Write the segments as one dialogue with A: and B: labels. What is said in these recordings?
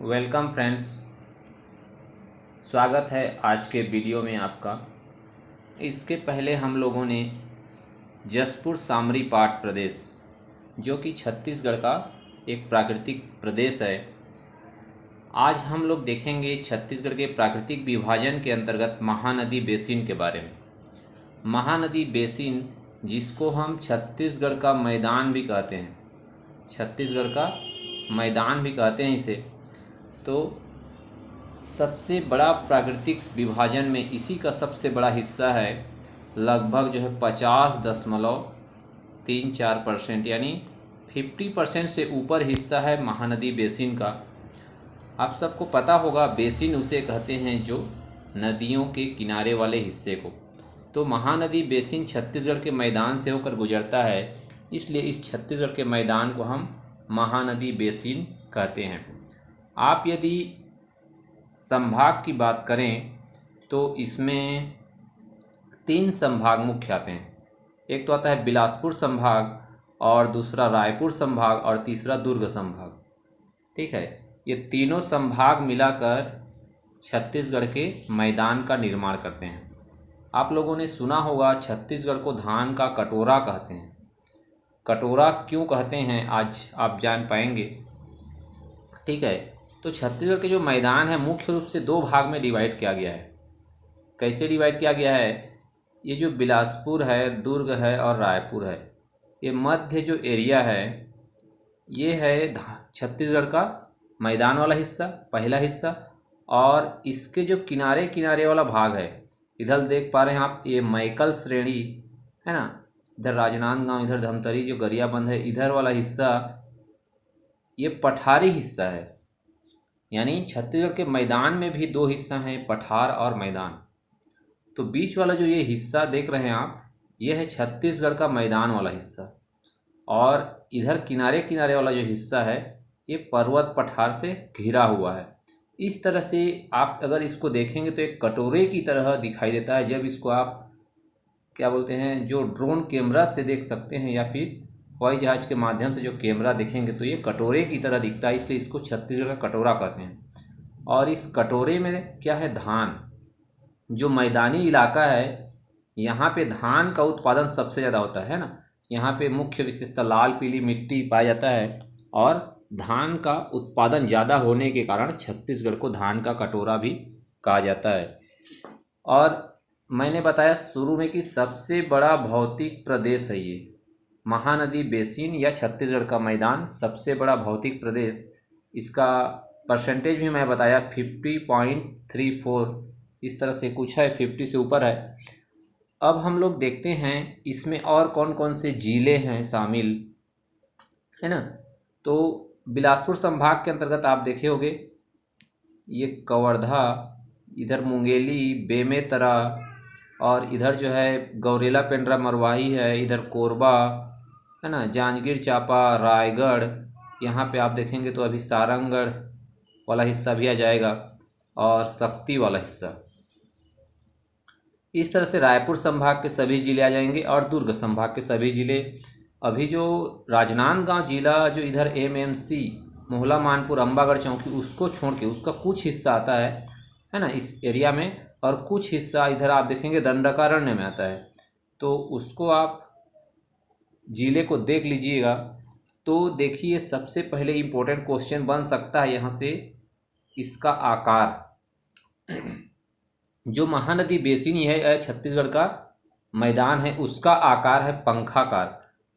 A: Welcome friends, स्वागत है आज के वीडियो में आपका। इसके पहले हम लोगों ने जसपुर सामरी पाट प्रदेश, जो कि छत्तीसगढ़ का एक प्राकृतिक प्रदेश है, आज हम लोग देखेंगे छत्तीसगढ़ के प्राकृतिक विभाजन के अंतर्गत महानदी बेसिन के बारे में। महानदी बेसिन, जिसको हम छत्तीसगढ़ का मैदान भी कहते हैं, छत्तीसगढ़ का मैदान भी कहते हैं इसे, तो सबसे बड़ा प्राकृतिक विभाजन में इसी का सबसे बड़ा हिस्सा है। लगभग जो है 50.34% यानी 50% से ऊपर हिस्सा है महानदी बेसिन का। आप सबको पता होगा, बेसिन उसे कहते हैं जो नदियों के किनारे वाले हिस्से को। तो महानदी बेसिन छत्तीसगढ़ के मैदान से होकर गुजरता है, इसलिए इस छत्तीसगढ़ के मैदान को हम महानदी बेसिन कहते हैं। आप यदि संभाग की बात करें तो इसमें 3 संभाग मुख्य आते हैं। एक तो आता है बिलासपुर संभाग, और दूसरा रायपुर संभाग, और तीसरा दुर्ग संभाग। ठीक है, ये तीनों संभाग मिलाकर छत्तीसगढ़ के मैदान का निर्माण करते हैं। आप लोगों ने सुना होगा छत्तीसगढ़ को धान का कटोरा कहते हैं। कटोरा क्यों कहते हैं आज आप जान पाएंगे। ठीक है, तो छत्तीसगढ़ के जो मैदान है मुख्य रूप से 2 भाग में डिवाइड किया गया है। कैसे डिवाइड किया गया है? ये जो बिलासपुर है, दुर्ग है और रायपुर है, ये मध्य जो एरिया है ये है छत्तीसगढ़ का मैदान वाला हिस्सा, पहला हिस्सा। और इसके जो किनारे किनारे वाला भाग है, इधर देख पा रहे हैं आप, ये मैकल श्रेणी है ना, इधर राजनांदगांव, इधर धमतरी जो गरियाबंद है, इधर वाला हिस्सा ये पठारी हिस्सा है। यानी छत्तीसगढ़ के मैदान में भी 2 हिस्सा हैं, पठार और मैदान। तो बीच वाला जो ये हिस्सा देख रहे हैं आप, ये है छत्तीसगढ़ का मैदान वाला हिस्सा, और इधर किनारे किनारे वाला जो हिस्सा है ये पर्वत पठार से घिरा हुआ है। इस तरह से आप अगर इसको देखेंगे तो एक कटोरे की तरह दिखाई देता है। जब इसको आप क्या बोलते हैं, जो ड्रोन कैमरा से देख सकते हैं या फिर हवाई जहाज़ के माध्यम से जो कैमरा देखेंगे तो ये कटोरे की तरह दिखता है, इसलिए इसको छत्तीसगढ़ का कटोरा कहते हैं। और इस कटोरे में क्या है, धान। जो मैदानी इलाका है यहाँ पे धान का उत्पादन सबसे ज़्यादा होता है ना। यहाँ पे मुख्य विशेषता लाल पीली मिट्टी पाया जाता है, और धान का उत्पादन ज़्यादा होने के कारण छत्तीसगढ़ को धान का कटोरा भी कहा जाता है। और मैंने बताया शुरू में कि सबसे बड़ा भौतिक प्रदेश है ये महानदी बेसिन या छत्तीसगढ़ का मैदान, सबसे बड़ा भौतिक प्रदेश। इसका परसेंटेज भी मैं बताया 50.34, इस तरह से कुछ है, 50 से ऊपर है। अब हम लोग देखते हैं इसमें और कौन कौन से जिले हैं शामिल, है ना। तो बिलासपुर संभाग के अंतर्गत आप देखे होंगे ये कवर्धा, इधर मुंगेली, बेमेतरा, और इधर जो है गौरेला पेंड्रा मरवाही है, इधर कोरबा है ना, जांजगीर चांपा, रायगढ़। यहाँ पे आप देखेंगे तो अभी सारंगढ़ वाला हिस्सा भी आ जाएगा, और शक्ति वाला हिस्सा। इस तरह से रायपुर संभाग के सभी जिले आ जाएंगे, और दुर्ग संभाग के सभी जिले। अभी जो राजनांदगांव जिला जो इधर एमएमसी मोहला मानपुर अम्बागढ़ चौकी, उसको छोड़ के उसका कुछ हिस्सा आता है ना इस एरिया में, और कुछ हिस्सा इधर आप देखेंगे दंडकारण्य में आता है। तो उसको आप जिले को देख लीजिएगा। तो देखिए, सबसे पहले इम्पोर्टेंट क्वेश्चन बन सकता है यहाँ से, इसका आकार। जो महानदी बेसिन है छत्तीसगढ़ का मैदान है, उसका आकार है पंखाकार।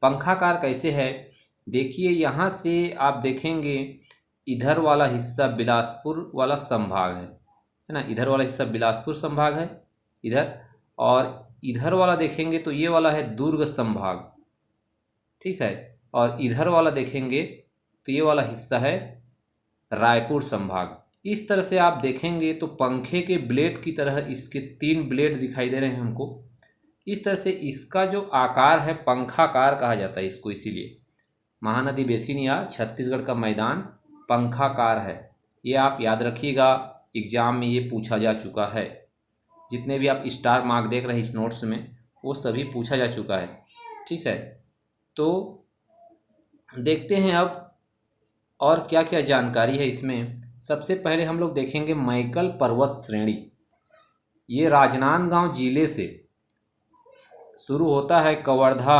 A: पंखाकार कैसे है, देखिए यहाँ से आप देखेंगे इधर वाला हिस्सा बिलासपुर वाला संभाग है ना, इधर वाला हिस्सा बिलासपुर संभाग है इधर, और इधर वाला देखेंगे तो ये वाला है दुर्ग संभाग। ठीक है, और इधर वाला देखेंगे तो ये वाला हिस्सा है रायपुर संभाग। इस तरह से आप देखेंगे तो पंखे के ब्लेड की तरह इसके 3 ब्लेड दिखाई दे रहे हैं हमको। इस तरह से इसका जो आकार है पंखाकार कहा जाता है इसको, इसीलिए महानदी बेसिन या छत्तीसगढ़ का मैदान पंखाकार है। ये आप याद रखिएगा, एग्जाम में ये पूछा जा चुका है। जितने भी आप स्टार मार्क देख रहे हैं इस नोट्स में, वो सभी पूछा जा चुका है। ठीक है, तो देखते हैं अब और क्या क्या जानकारी है इसमें। सबसे पहले हम लोग देखेंगे मैकल पर्वत श्रेणी। ये राजनांदगांव जिले से शुरू होता है, कवर्धा,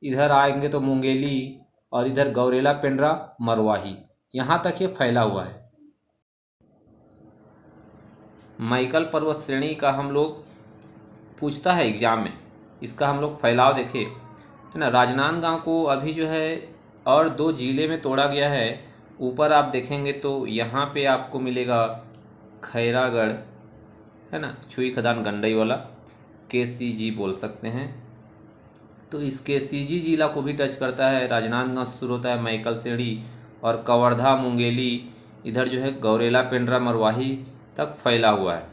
A: इधर आएंगे तो मुंगेली और इधर गौरेला पेंड्रा मरवाही, यहाँ तक ये फैला हुआ है। मैकल पर्वत श्रेणी का हम लोग पूछता है एग्जाम में, इसका हम लोग फैलाव देखे है ना। राजनांदगांव को अभी जो है और 2 जिले में तोड़ा गया है। ऊपर आप देखेंगे तो यहाँ पे आपको मिलेगा खैरागढ़, है ना, छुई खदान गंडई वाला, KCG बोल सकते हैं। तो इस KCG जिला को भी टच करता है। राजनांदगांव से शुरू होता है मैकल श्रेणी और कवर्धा, मुंगेली, इधर जो है गौरेला पेंड्रा मरवाही तक फैला हुआ है।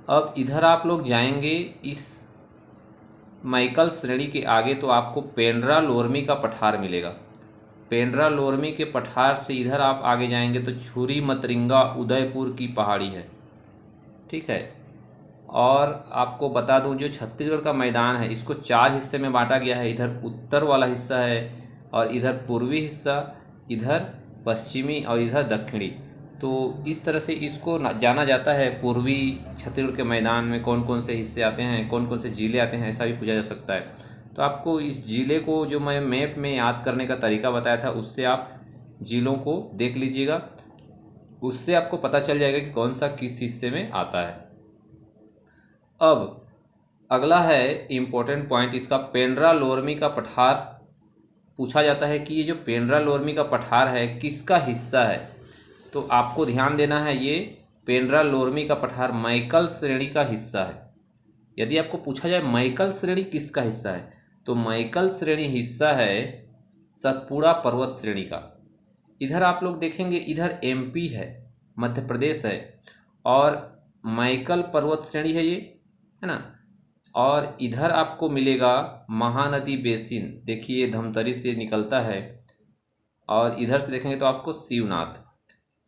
A: अब इधर आप लोग जाएंगे इस मैकल श्रेणी के आगे तो आपको पेंड्रा लोरमी का पठार मिलेगा। पेंड्रा लोरमी के पठार से इधर आप आगे जाएंगे तो छुरी मतरिंगा उदयपुर की पहाड़ी है, ठीक है। और आपको बता दूं, जो छत्तीसगढ़ का मैदान है इसको 4 हिस्से में बांटा गया है। इधर उत्तर वाला हिस्सा है और इधर पूर्वी हिस्सा, इधर पश्चिमी और इधर दक्षिणी। तो इस तरह से इसको जाना जाता है। पूर्वी छत्तीसगढ़ के मैदान में कौन कौन से हिस्से आते हैं, कौन कौन से जिले आते हैं, ऐसा भी पूछा जा सकता है। तो आपको इस जिले को जो मैं मैप में याद करने का तरीका बताया था, उससे आप जिलों को देख लीजिएगा, उससे आपको पता चल जाएगा कि कौन सा किस हिस्से में आता है। अब अगला है इम्पोर्टेंट पॉइंट इसका, पेंड्रा लोरमी का पठार पूछा जाता है कि ये जो पेंड्रा लोरमी का पठार है किसका हिस्सा है। तो आपको ध्यान देना है, ये पेंड्रा लोरमी का पठार मैकल श्रेणी का हिस्सा है। यदि आपको पूछा जाए मैकल श्रेणी किसका हिस्सा है, तो मैकल श्रेणी हिस्सा है सतपुड़ा पर्वत श्रेणी का। इधर आप लोग देखेंगे, इधर MP है, मध्य प्रदेश है, और मैकल पर्वत श्रेणी है ये, है ना। और इधर आपको मिलेगा महानदी बेसिन, देखिए ये धमतरी से निकलता है, और इधर से देखेंगे तो आपको शिवनाथ।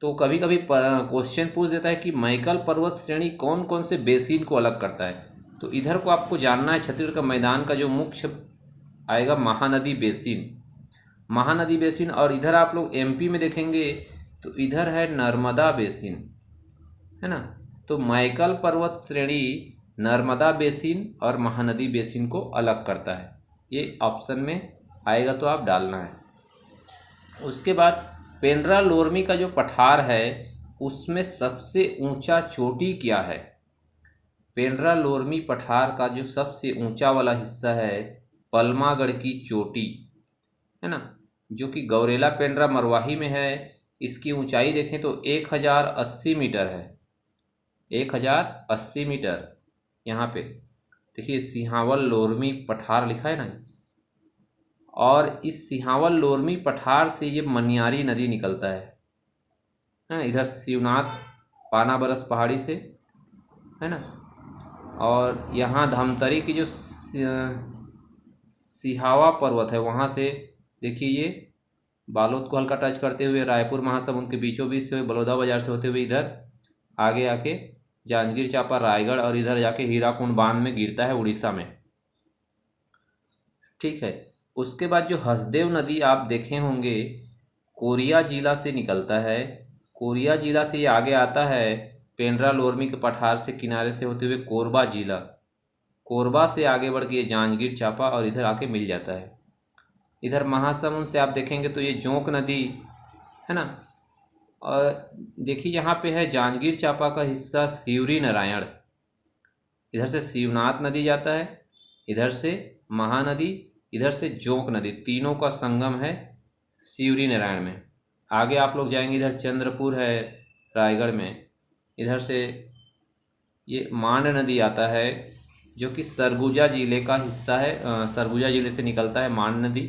A: तो कभी कभी क्वेश्चन पूछ देता है कि मैकल पर्वत श्रेणी कौन कौन से बेसिन को अलग करता है। तो इधर को आपको जानना है, छत्तीसगढ़ का मैदान का जो मुख्य आएगा महानदी बेसिन, महानदी बेसिन। और इधर आप लोग MP में देखेंगे तो इधर है नर्मदा बेसिन, है ना। तो मैकल पर्वत श्रेणी नर्मदा बेसिन और महानदी बेसिन को अलग करता है। ये ऑप्शन में आएगा तो आप डालना है। उसके बाद पेंड्रा लोरमी का जो पठार है उसमें सबसे ऊंचा चोटी क्या है। पेंड्रा लोरमी पठार का जो सबसे ऊंचा वाला हिस्सा है पलमागढ़ की चोटी, है ना, जो कि गौरेला पेंड्रा मरवाही में है। इसकी ऊंचाई देखें तो 1080 मीटर है, 1080 मीटर। यहाँ पे देखिए सिहावल लोरमी पठार लिखा है ना, और इस सिहावल लोरमी पठार से ये मनियारी नदी निकलता है ना। इधर शिवनाथ पानाबरस पहाड़ी से, है ना, और यहाँ धमतरी की जो सिहावा पर्वत है वहाँ से देखिए ये बालोद को हल्का टच करते हुए रायपुर महासमुंद के बीचों बीच से बलौदा बाजार से होते हुए इधर आगे आके जांजगीर चांपा रायगढ़ और इधर जाके हीराकुंड बांध में गिरता है उड़ीसा में, ठीक है। उसके बाद जो हसदेव नदी आप देखे होंगे कोरिया जिला से निकलता है। कोरिया जिला से ये आगे आता है पेंड्रा लोरमी के पठार से किनारे से होते हुए कोरबा जिला, कोरबा से आगे बढ़ के ये जांजगीर चांपा और इधर आके मिल जाता है। इधर महासमुंद से आप देखेंगे तो ये जोंक नदी, है ना। और देखिए यहाँ पे है जांजगीर चांपा का हिस्सा सिवरी नारायण, इधर से शिवनाथ नदी जाता है, इधर से महानदी, इधर से जोंक नदी, तीनों का संगम है सिवरी नारायण में। आगे आप लोग जाएंगे इधर चंद्रपुर है रायगढ़ में, इधर से ये मांड नदी आता है जो कि सरगुजा जिले का हिस्सा है, सरगुजा जिले से निकलता है मांड नदी,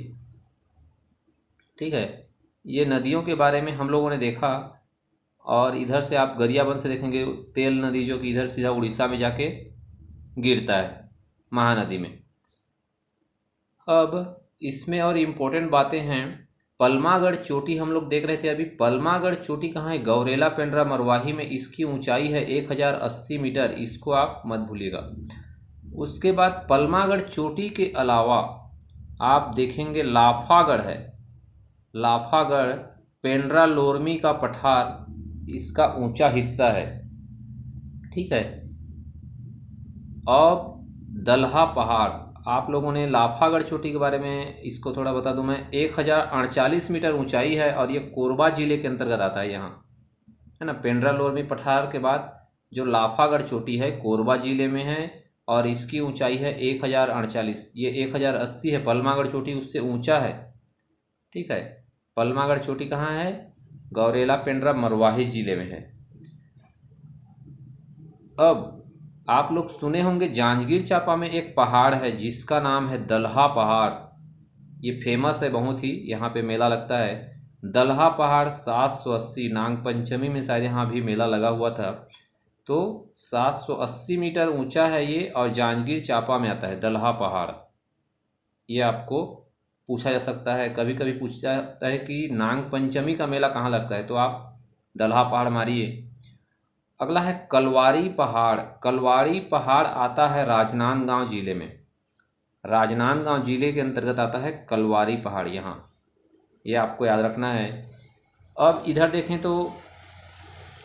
A: ठीक है। ये नदियों के बारे में हम लोगों ने देखा। और इधर से आप गरियाबंद से देखेंगे तेल नदी जो कि इधर सीधा उड़ीसा में जाके गिरता है महानदी में। अब इसमें और इम्पोर्टेंट बातें हैं, पलमागढ़ चोटी हम लोग देख रहे थे अभी। पलमागढ़ चोटी कहाँ है, गौरेला पेंड्रा मरवाही में। इसकी ऊंचाई है 1080 मीटर, इसको आप मत भूलिएगा। उसके बाद पलमागढ़ चोटी के अलावा आप देखेंगे लाफागढ़ है, लाफागढ़ पेंड्रा लोरमी का पठार इसका ऊंचा हिस्सा है। ठीक है। अब दलहा पहाड़, आप लोगों ने लाफागढ़ चोटी के बारे में इसको थोड़ा बता दूं मैं, 1048 मीटर ऊंचाई है और ये कोरबा जिले के अंतर्गत आता है यहाँ, है ना। पेंड्रा लोरमी पठार के बाद जो लाफागढ़ चोटी है कोरबा जिले में है और इसकी ऊंचाई है 1048। ये 1080 है, पलमागढ़ चोटी उससे ऊंचा है। ठीक है। पलमागढ़ चोटी कहाँ है? गौरेला पेंड्रा मरवाही जिले में है। अब आप लोग सुने होंगे जांजगीर चांपा में एक पहाड़ है जिसका नाम है दलहा पहाड़। ये फेमस है बहुत ही, यहाँ पे मेला लगता है। दलहा पहाड़ 780, नाग पंचमी में शायद यहाँ भी मेला लगा हुआ था। तो 780 मीटर ऊंचा है ये और जांजगीर चांपा में आता है दलहा पहाड़। ये आपको पूछा जा सकता है, कभी कभी पूछा जाता है कि नाग पंचमी का मेला कहाँ लगता है, तो आप दलहा पहाड़ मारिए। अगला है कलवारी पहाड़। कलवारी पहाड़ आता है राजनांदगांव जिले में। राजनांदगांव जिले के अंतर्गत आता है कलवारी पहाड़ यहाँ, ये आपको याद रखना है। अब इधर देखें तो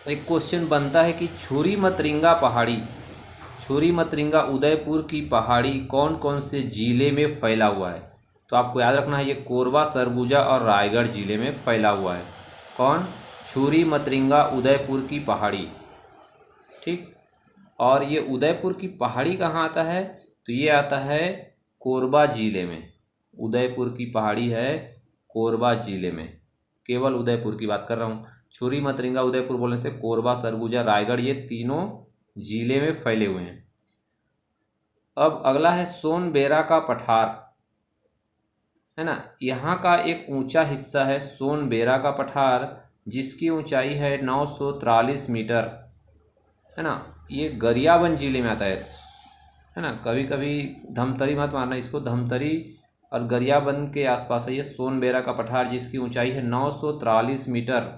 A: एक क्वेश्चन बनता है कि छुरी मतरिंगा पहाड़ी, छुरी मतरिंगा उदयपुर की पहाड़ी कौन कौन से जिले में फैला हुआ है? तो आपको याद रखना है ये कोरबा, सरगुजा और रायगढ़ जिले में फैला हुआ है। कौन? छुरी मतरिंगा उदयपुर की पहाड़ी। ठीक। और ये उदयपुर की पहाड़ी कहाँ आता है? तो ये आता है कोरबा जिले में। उदयपुर की पहाड़ी है कोरबा जिले में, केवल उदयपुर की बात कर रहा हूँ। छुरी मतरिंगा उदयपुर बोलने से कोरबा, सरगुजा, रायगढ़ ये तीनों जिले में फैले हुए हैं। अब अगला है सोनबेरा का पठार, है ना। यहाँ का एक ऊंचा हिस्सा है सोनबेरा का पठार जिसकी ऊंचाई है 943 मीटर, है ना। ये गरियाबंद जिले में आता है ना। कभी कभी धमतरी मत मारना इसको, धमतरी और गरियाबंद के आसपास है ये सोनबेरा का पठार जिसकी ऊंचाई है 943 मीटर।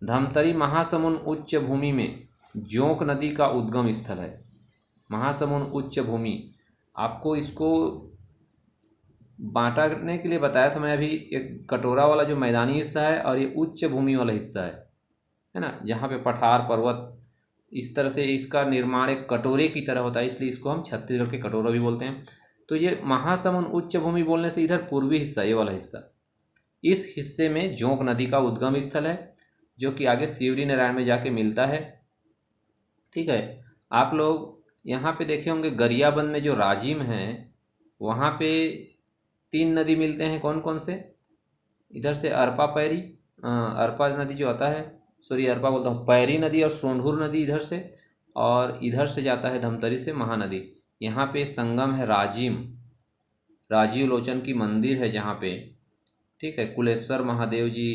A: धमतरी महासमुंद उच्च भूमि में जोंक नदी का उद्गम स्थल है। महासमुंद उच्च भूमि, आपको इसको बांटने के लिए बताया था मैं अभी। एक कटोरा वाला जो मैदानी हिस्सा है और ये उच्च भूमि वाला हिस्सा है ना, जहाँ पे पठार पर्वत, इस तरह से इसका निर्माण एक कटोरे की तरह होता है, इसलिए इसको हम छत्तीसगढ़ के कटोरा भी बोलते हैं। तो ये महासमुंद उच्च भूमि बोलने से इधर पूर्वी हिस्सा, ये वाला हिस्सा, इस हिस्से में जोंक नदी का उद्गम स्थल है जो कि आगे सिवरी नारायण में जाके मिलता है। ठीक है। आप लोग यहाँ पे देखे होंगे गरियाबंद में जो राजिम है वहाँ पे 3 नदी मिलते हैं। कौन कौन से? इधर से अरपा पैरी, अरपा नदी जो आता है, सॉरी अरपा बोलता हूँ, पैरी नदी और सोंढूर नदी इधर से, और इधर से जाता है धमतरी से महानदी। यहाँ पे संगम है राजिम, राजीव लोचन की मंदिर है जहाँ पे। ठीक है। कुलेश्वर महादेव जी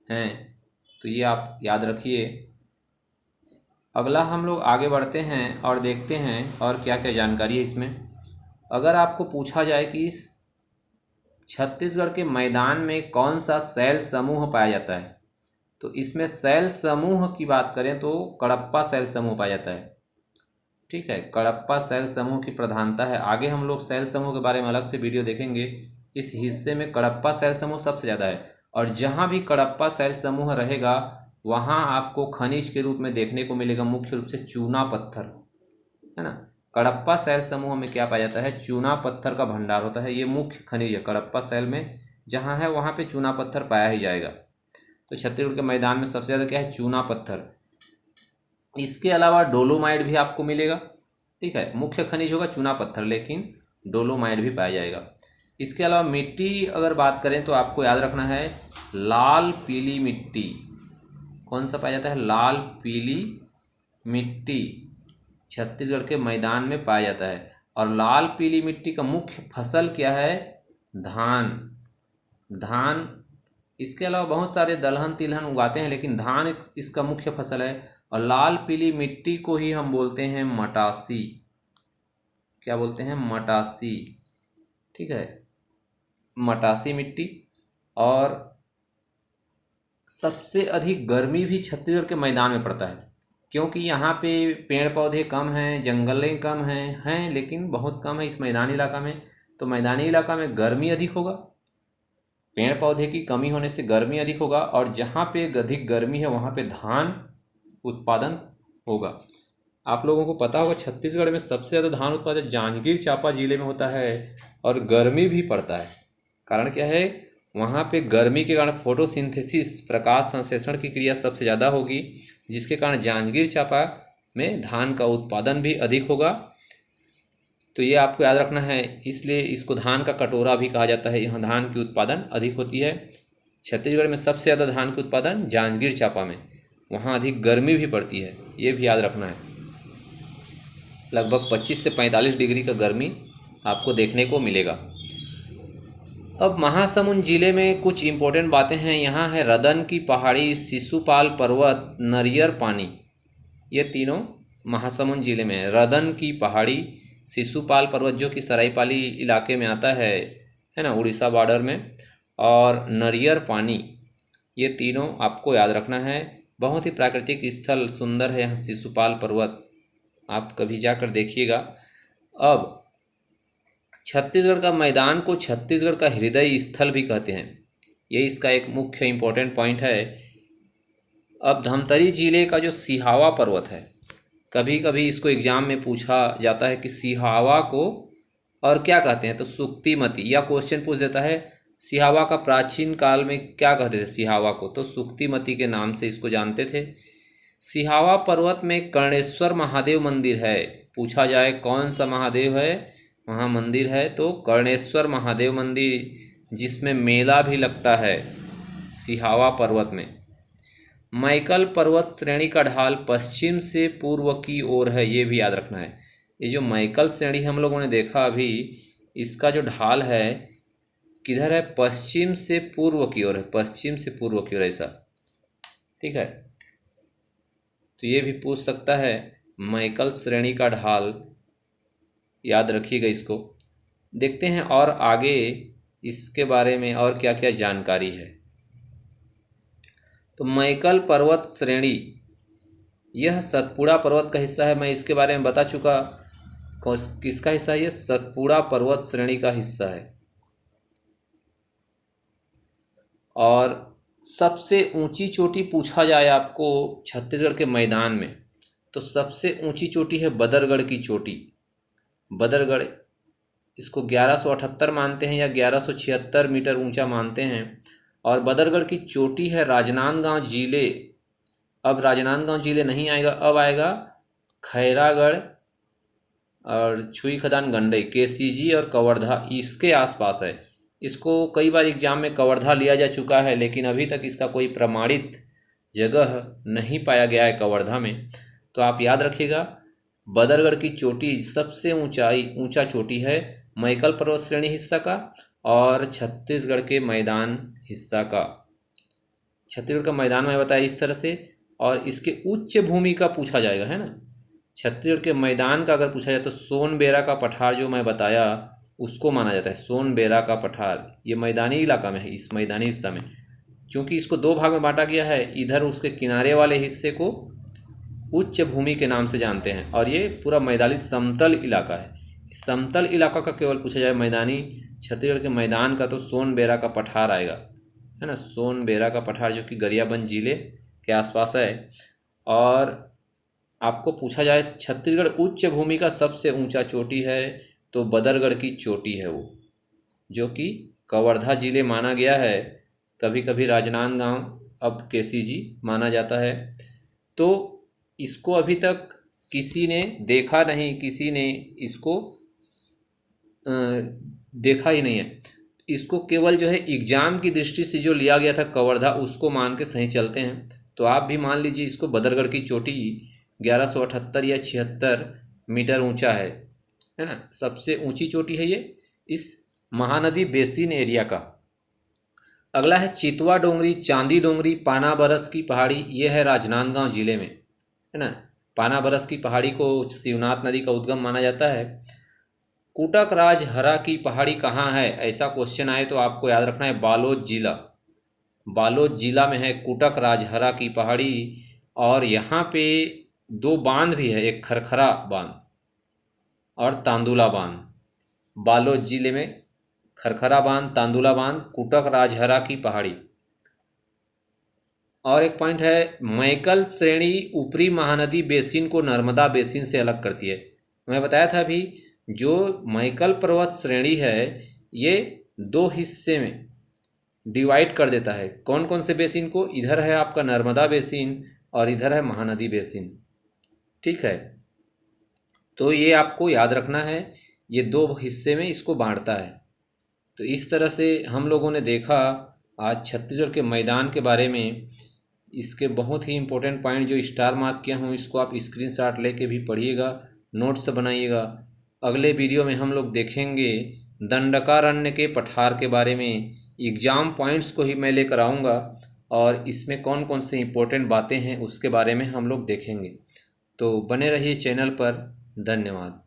A: हैं, तो ये आप याद रखिए। अगला हम लोग आगे बढ़ते हैं और देखते हैं और क्या क्या जानकारी है इसमें। अगर आपको पूछा जाए कि इस छत्तीसगढ़ के मैदान में कौन सा शैल समूह पाया जाता है, तो इसमें शैल समूह की बात करें तो कडप्पा शैल समूह पाया जाता है। ठीक है। कडप्पा शैल समूह की प्रधानता है। आगे हम लोग शैल समूह के बारे में अलग से वीडियो देखेंगे। इस हिस्से में कडप्पा शैल समूह सबसे ज़्यादा है और जहाँ भी कडप्पा शैल समूह रहेगा वहाँ आपको खनिज के रूप में देखने को मिलेगा मुख्य रूप से चूना पत्थर, है ना। कडप्पा शैल समूह में क्या पाया जाता है? चूना पत्थर का भंडार होता है। ये मुख्य खनिज है कडप्पा शैल में, जहाँ है वहाँ पे चूना पत्थर पाया ही जाएगा। तो छत्तीसगढ़ के मैदान में सबसे ज़्यादा क्या है? चूना पत्थर। इसके अलावा डोलोमाइट भी आपको मिलेगा। ठीक है। मुख्य खनिज होगा चूना पत्थर लेकिन डोलोमाइट भी पाया जाएगा। इसके अलावा मिट्टी अगर बात करें तो आपको याद रखना है लाल पीली मिट्टी। कौन सा पाया जाता है? लाल पीली मिट्टी छत्तीसगढ़ के मैदान में पाया जाता है। और लाल पीली मिट्टी का मुख्य फसल क्या है? धान। धान, इसके अलावा बहुत सारे दलहन तिलहन उगाते हैं लेकिन धान इसका मुख्य फसल है। और लाल पीली मिट्टी को ही हम बोलते हैं मटासी। क्या बोलते हैं? मटासी। ठीक है। मटासी मिट्टी। और सबसे अधिक गर्मी भी छत्तीसगढ़ के मैदान में पड़ता है क्योंकि यहाँ पे पेड़ पौधे कम हैं, जंगलें कम हैं लेकिन बहुत कम है इस मैदानी इलाका में। तो मैदानी इलाका में गर्मी अधिक होगा, पेड़ पौधे की कमी होने से गर्मी अधिक होगा, और जहाँ पे अधिक गर्मी है वहाँ पे धान उत्पादन होगा। आप लोगों को पता होगा छत्तीसगढ़ में सबसे ज़्यादा धान उत्पादन जांजगीर चांपा जिले में होता है, और गर्मी भी पड़ता है। कारण क्या है, वहाँ पे गर्मी के कारण फोटोसिंथेसिस प्रकाश संश्लेषण की क्रिया सबसे ज़्यादा होगी, जिसके कारण जांजगीर चांपा में धान का उत्पादन भी अधिक होगा। तो ये आपको याद रखना है, इसलिए इसको धान का कटोरा भी कहा जाता है। यहाँ धान की उत्पादन अधिक होती है। छत्तीसगढ़ में सबसे ज़्यादा धान की उत्पादन जांजगीर चांपा में, वहाँ अधिक गर्मी भी पड़ती है, ये भी याद रखना है। लगभग 25 से 45 डिग्री का गर्मी आपको देखने को मिलेगा। अब महासमुंद जिले में कुछ इम्पोर्टेंट बातें हैं। यहाँ है रदन की पहाड़ी, शिशुपाल पर्वत, नरियर पानी, ये तीनों महासमुंद जिले में है। रदन की पहाड़ी, शिशुपाल पर्वत जो कि सरायपाली इलाके में आता है ना, उड़ीसा बॉर्डर में, और नरियर पानी, ये तीनों आपको याद रखना है। बहुत ही प्राकृतिक स्थल सुंदर है यहाँ शिशुपाल पर्वत, आप कभी जाकर देखिएगा। अब छत्तीसगढ़ का मैदान को छत्तीसगढ़ का हृदय स्थल भी कहते हैं, ये इसका एक मुख्य इम्पोर्टेंट पॉइंट है। अब धमतरी जिले का जो सिहावा पर्वत है, कभी कभी इसको एग्जाम में पूछा जाता है कि सिहावा को और क्या कहते हैं, तो सुक्तिमती, या क्वेश्चन पूछ देता है सिहावा का प्राचीन काल में क्या कहते थे सिहावा को, तो सुक्तिमती के नाम से इसको जानते थे। सिहावा पर्वत में कर्णेश्वर महादेव मंदिर है। पूछा जाए कौन सा महादेव है वहाँ मंदिर है, तो कर्णेश्वर महादेव मंदिर, जिसमें मेला भी लगता है सिहावा पर्वत में। मैकल पर्वत श्रेणी का ढाल पश्चिम से पूर्व की ओर है, ये भी याद रखना है। ये जो मैकल श्रेणी हम लोगों ने देखा अभी, इसका जो ढाल है किधर है, पश्चिम से पूर्व की ओर है, पश्चिम से पूर्व की ओर ऐसा, ठीक है। तो ये भी पूछ सकता है मैकल श्रेणी का ढाल, याद रखिएगा इसको। देखते हैं और आगे इसके बारे में और क्या क्या जानकारी है। तो मैकल पर्वत श्रेणी यह सतपुड़ा पर्वत का हिस्सा है। मैं इसके बारे में बता चुका, किसका हिस्सा है, ये सतपुड़ा पर्वत श्रेणी का हिस्सा है। और सबसे ऊंची चोटी पूछा जाए आपको छत्तीसगढ़ के मैदान में, तो सबसे ऊंची चोटी है बदरगढ़ की चोटी। बदरगढ़ इसको 1178 मानते हैं या 1176 मीटर ऊंचा मानते हैं। और बदरगढ़ की चोटी है राजनांदगांव जिले। अब राजनांदगांव जिले नहीं आएगा, अब आएगा खैरागढ़ और छुई खदान गंडई, केसीजी और कवर्धा, इसके आसपास है। इसको कई बार एग्जाम में कवर्धा लिया जा चुका है, लेकिन अभी तक इसका कोई प्रमाणित जगह नहीं पाया गया है कवर्धा में। तो आप याद रखिएगा, बदरगढ़ की चोटी सबसे ऊंचा चोटी है मैकल पर्वत श्रेणी हिस्सा का और छत्तीसगढ़ के मैदान हिस्सा का। छत्तीसगढ़ का मैदान में बताया इस तरह से, और इसके उच्च भूमि का पूछा जाएगा, है ना। छत्तीसगढ़ के मैदान का अगर पूछा जाए तो सोनबेरा का पठार जो मैं बताया उसको माना जाता है। सोनबेरा का पठार ये मैदानी इलाका में है, इस मैदानी हिस्सा में। चूँकि इसको दो भाग में बांटा गया है, इधर उसके किनारे वाले हिस्से को उच्च भूमि के नाम से जानते हैं, और ये पूरा मैदानी समतल इलाका है। समतल इलाका का केवल पूछा जाए मैदानी छत्तीसगढ़ के मैदान का, तो सोनबेरा का पठार आएगा, है ना। सोनबेरा का पठार जो कि गरियाबंद जिले के आसपास है। और आपको पूछा जाए छत्तीसगढ़ उच्च भूमि का सबसे ऊंचा चोटी है, तो बदरगढ़ की चोटी है वो, जो कि कवर्धा जिले माना गया है। कभी कभी राजनांदगांव, अब केसीजी माना जाता है। तो इसको अभी तक किसी ने देखा नहीं, किसी ने इसको देखा ही नहीं है। इसको केवल जो है एग्जाम की दृष्टि से जो लिया गया था कवर्धा, उसको मान के सही चलते हैं। तो आप भी मान लीजिए इसको बदरगढ़ की चोटी 1178 या 76 मीटर ऊंचा है ना। सबसे ऊंची चोटी है ये इस महानदी बेसिन एरिया का। अगला है चितवा डोंगरी, चांदी डोंगरी, पाना बरस की पहाड़ी, ये है राजनांदगांव जिले में, है ना। पाना बरस की पहाड़ी को शिवनाथ नदी का उद्गम माना जाता है। कूटक राजहरा की पहाड़ी कहाँ है, ऐसा क्वेश्चन आए तो आपको याद रखना है बालोद जिला। बालोद जिला में है कूटक राजहरा की पहाड़ी। और यहाँ पे दो बांध भी है, एक खरखरा बांध और तांदुला बांध। बालोद जिले में खरखरा बांध, तांदुला बांध, कुटक राजहरा की पहाड़ी। और एक पॉइंट है, मैकल श्रेणी ऊपरी महानदी बेसिन को नर्मदा बेसिन से अलग करती है। मैं बताया था अभी, जो मैकल पर्वत श्रेणी है ये दो हिस्से में डिवाइड कर देता है। कौन कौन से बेसिन को? इधर है आपका नर्मदा बेसिन और इधर है महानदी बेसिन। ठीक है, तो ये आपको याद रखना है, ये दो हिस्से में इसको बांटता है। तो इस तरह से हम लोगों ने देखा आज छत्तीसगढ़ के मैदान के बारे में। इसके बहुत ही इम्पोर्टेंट पॉइंट जो स्टार मार्क किया हूँ, इसको आप स्क्रीनशॉट लेके भी पढ़िएगा, नोट्स बनाइएगा। अगले वीडियो में हम लोग देखेंगे दंडकारण्य के पठार के बारे में। एग्ज़ाम पॉइंट्स को ही मैं लेकर आऊँगा और इसमें कौन कौन से इम्पोर्टेंट बातें हैं उसके बारे में हम लोग देखेंगे। तो बने रहिए चैनल पर। धन्यवाद।